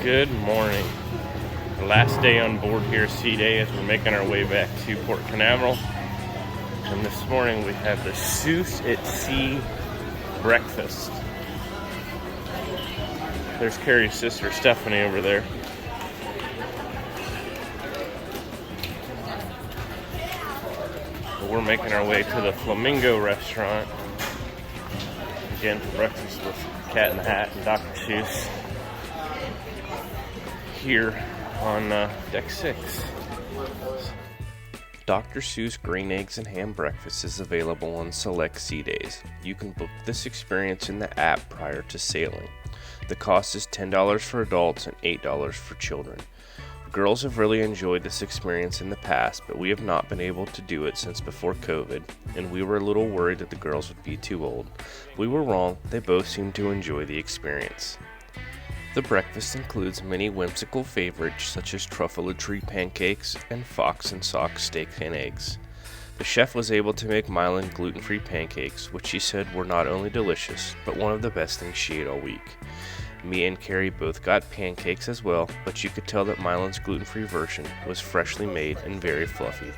Good morning. The last day on board here, Sea Day, as we're making our way back to Port Canaveral. And this morning we have the Seuss at Sea breakfast. There's Carrie's sister, Stephanie, over there. But we're making our way to the Flamingo restaurant. Again, for breakfast with Cat in the Hat and Dr. Seuss. Here on deck 6. Dr. Seuss Green Eggs and Ham Breakfast is available on select sea days. You can book this experience in the app prior to sailing. The cost is $10 for adults and $8 for children. Girls have really enjoyed this experience in the past, but we have not been able to do it since before COVID, and we were a little worried that the girls would be too old. We were wrong. They both seem to enjoy the experience. The breakfast includes many whimsical favorites such as truffle tree pancakes and fox and sock steak and eggs. The chef was able to make Mylan gluten-free pancakes, which she said were not only delicious, but one of the best things she ate all week. Me and Carrie both got pancakes as well, but you could tell that Mylan's gluten-free version was freshly made and very fluffy.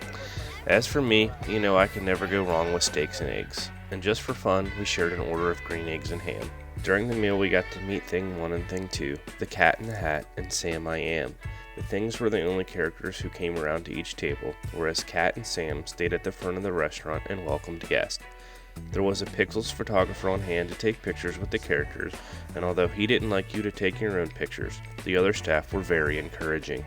As for me, I can never go wrong with steaks and eggs. And just for fun, we shared an order of green eggs and ham. During the meal, we got to meet Thing 1 and Thing 2, the Cat in the Hat, and Sam I Am. The Things were the only characters who came around to each table, whereas Cat and Sam stayed at the front of the restaurant and welcomed guests. There was a Pixels photographer on hand to take pictures with the characters, and although he didn't like you to take your own pictures, the other staff were very encouraging.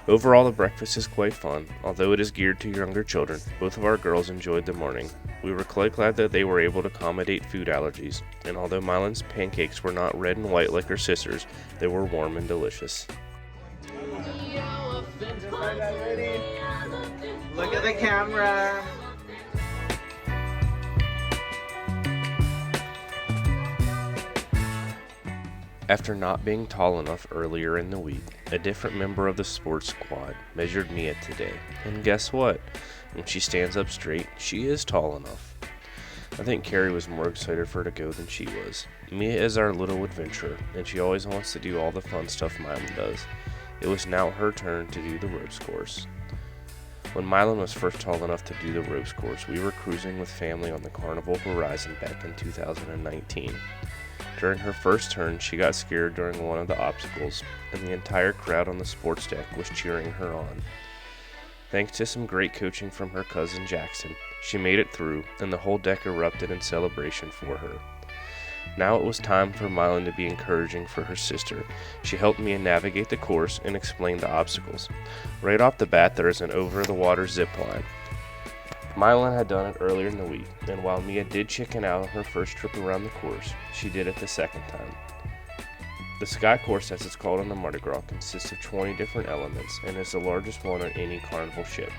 Overall, the breakfast is quite fun. Although it is geared to younger children, both of our girls enjoyed the morning. We were quite glad that they were able to accommodate food allergies, and although Mylan's pancakes were not red and white like her sisters, they were warm and delicious. Look at the camera. After not being tall enough earlier in the week, a different member of the sports squad measured Mia today. And guess what? When she stands up straight, she is tall enough. I think Carrie was more excited for her to go than she was. Mia is our little adventurer, and she always wants to do all the fun stuff Mylan does. It was now her turn to do the ropes course. When Mylan was first tall enough to do the ropes course, we were cruising with family on the Carnival horizon back in 2019. During her first turn, she got scared during one of the obstacles, and the entire crowd on the sports deck was cheering her on. Thanks to some great coaching from her cousin Jackson, she made it through, and the whole deck erupted in celebration for her. Now it was time for Mylan to be encouraging for her sister. She helped Mia navigate the course and explain the obstacles. Right off the bat, there is an over-the-water zip line. Mylan had done it earlier in the week, and while Mia did chicken out on her first trip around the course, she did it the second time. The Sky Course, as it's called on the Mardi Gras, consists of 20 different elements and is the largest one on any Carnival ship.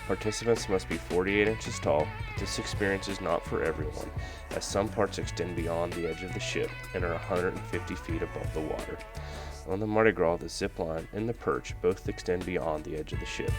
Participants must be 48 inches tall, but this experience is not for everyone, as some parts extend beyond the edge of the ship and are 150 feet above the water. On the Mardi Gras, the zip line and the perch both extend beyond the edge of the ship.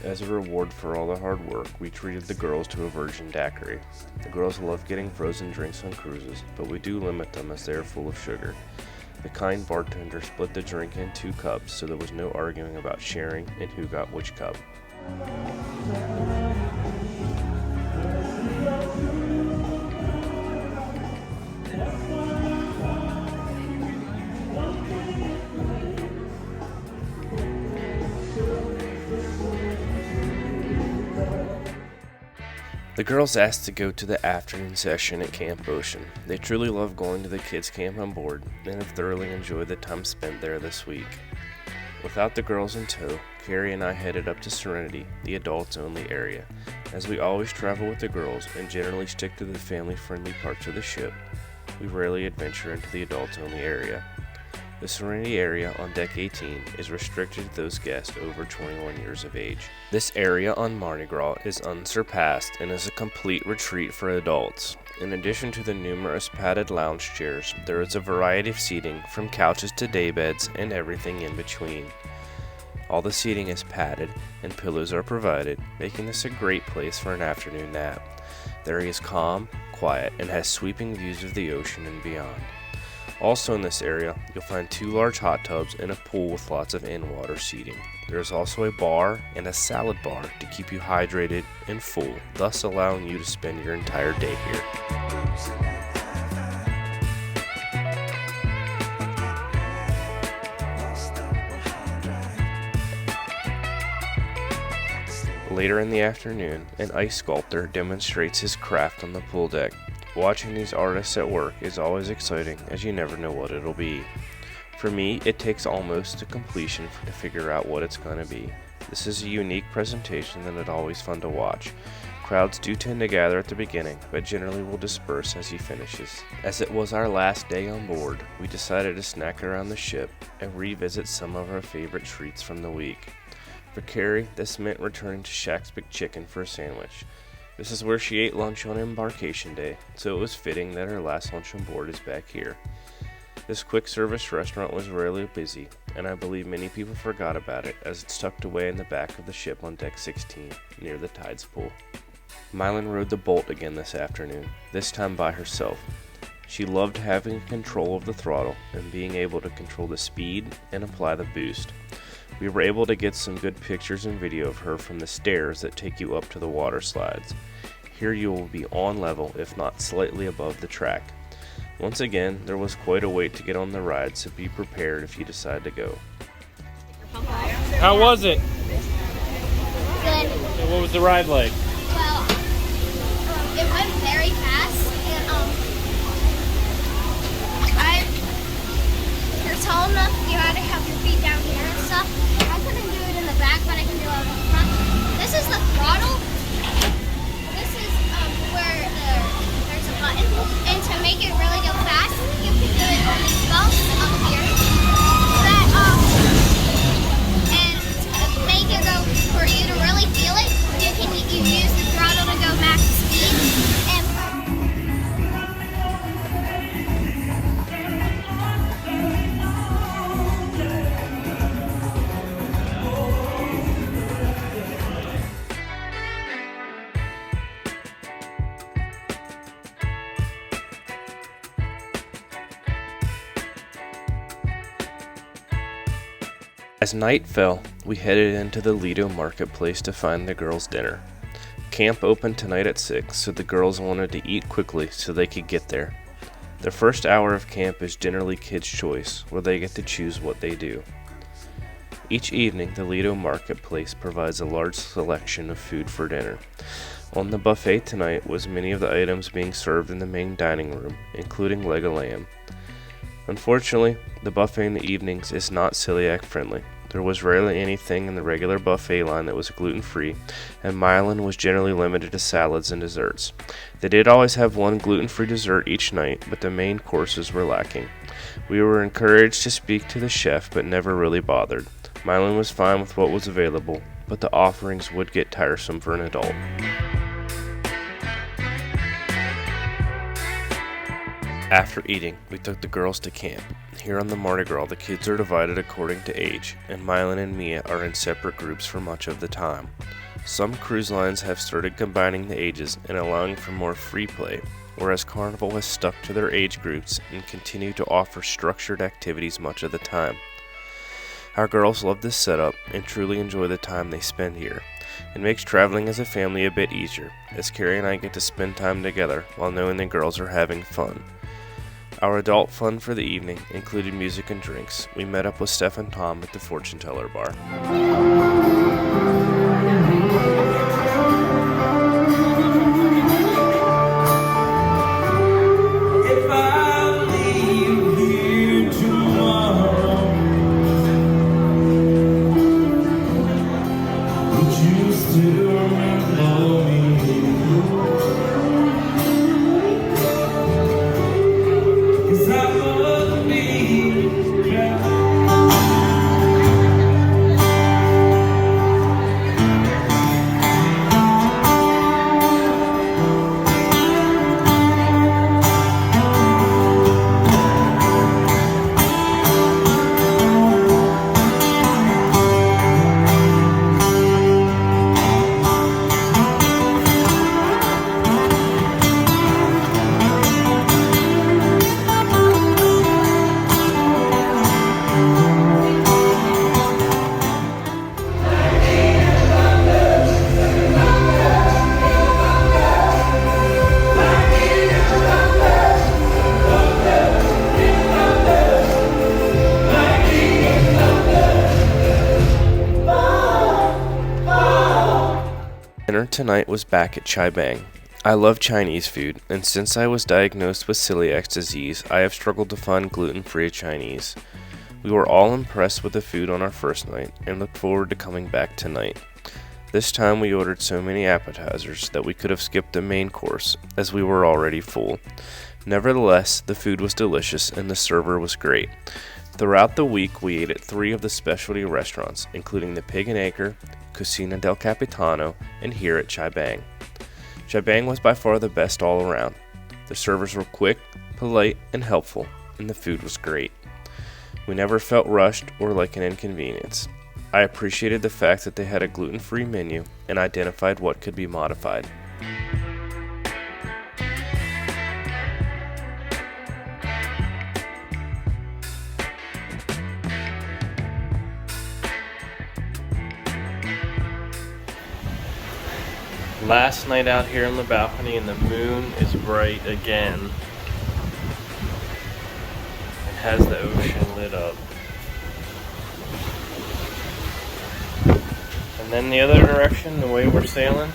As a reward for all the hard work, we treated the girls to a virgin daiquiri. The girls love getting frozen drinks on cruises, but we do limit them as they are full of sugar. The kind bartender split the drink in 2 cups, so there was no arguing about sharing and who got which cup. The girls asked to go to the afternoon session at Camp Ocean. They truly love going to the kids' camp on board and have thoroughly enjoyed the time spent there this week. Without the girls in tow, Carrie and I headed up to Serenity, the adults-only area. As we always travel with the girls and generally stick to the family-friendly parts of the ship, we rarely adventure into the adults-only area. The Serenity area on Deck 18 is restricted to those guests over 21 years of age. This area on Mardi Gras is unsurpassed and is a complete retreat for adults. In addition to the numerous padded lounge chairs, there is a variety of seating from couches to daybeds and everything in between. All the seating is padded and pillows are provided, making this a great place for an afternoon nap. The area is calm, quiet, and has sweeping views of the ocean and beyond. Also in this area, you'll find 2 large hot tubs and a pool with lots of in-water seating. There is also a bar and a salad bar to keep you hydrated and full, thus allowing you to spend your entire day here. Later in the afternoon, an ice sculptor demonstrates his craft on the pool deck. Watching these artists at work is always exciting, as you never know what it'll be. For me, it takes almost to completion to figure out what it's going to be. This is a unique presentation that is always fun to watch. Crowds do tend to gather at the beginning, but generally will disperse as he finishes. As it was our last day on board, we decided to snack around the ship and revisit some of our favorite treats from the week. For Carrie, this meant returning to Shaq's Big Chicken for a sandwich. This is where she ate lunch on embarkation day, so it was fitting that her last lunch on board is back here. This quick service restaurant was rarely busy, and I believe many people forgot about it as it's tucked away in the back of the ship on deck 16, near the tides pool. Mylan rode the Bolt again this afternoon, this time by herself. She loved having control of the throttle and being able to control the speed and apply the boost. We were able to get some good pictures and video of her from the stairs that take you up to the water slides. Here you will be on level, if not slightly above the track. Once again, there was quite a wait to get on the ride, so be prepared if you decide to go. How was it? Good. And what was the ride like? Well, it went very fast, and you're tall enough, you had to have your feet down here and stuff. I couldn't do it in the back, but I can do it in the front. This is the throttle. This is where there's a button, and to make it really go fast, you can do it on these belts up here. And to make it go for you to really feel it, you use the throttle to go max speed. As night fell, we headed into the Lido marketplace to find the girls' dinner. Camp opened tonight at 6, so the girls wanted to eat quickly so they could get there. Their first hour of camp is generally kids' choice, where they get to choose what they do. Each evening, the Lido marketplace provides a large selection of food for dinner. On the buffet tonight was many of the items being served in the main dining room, including leg of lamb. Unfortunately, the buffet in the evenings is not celiac friendly. There was rarely anything in the regular buffet line that was gluten-free, and Mylan was generally limited to salads and desserts. They did always have one gluten-free dessert each night, but the main courses were lacking. We were encouraged to speak to the chef, but never really bothered. Mylan was fine with what was available, but the offerings would get tiresome for an adult. After eating, we took the girls to camp. Here on the Mardi Gras, the kids are divided according to age, and Mylan and Mia are in separate groups for much of the time. Some cruise lines have started combining the ages and allowing for more free play, whereas Carnival has stuck to their age groups and continue to offer structured activities much of the time. Our girls love this setup and truly enjoy the time they spend here. It makes traveling as a family a bit easier, as Carrie and I get to spend time together while knowing the girls are having fun. Our adult fun for the evening included music and drinks. We met up with Steph and Tom at the Fortune Teller Bar. Dinner tonight was back at Chibang. I love Chinese food, and since I was diagnosed with celiac disease, I have struggled to find gluten-free Chinese. We were all impressed with the food on our first night, and looked forward to coming back tonight. This time we ordered so many appetizers that we could have skipped the main course, as we were already full. Nevertheless, the food was delicious and the server was great. Throughout the week, we ate at 3 of the specialty restaurants, including the Pig and Acre, Cucina del Capitano, and here at Chibang. Chibang was by far the best all around. The servers were quick, polite, and helpful, and the food was great. We never felt rushed or like an inconvenience. I appreciated the fact that they had a gluten-free menu and identified what could be modified. Last night out here on the balcony and the moon is bright again. It has the ocean lit up. And then the other direction, the way we're sailing,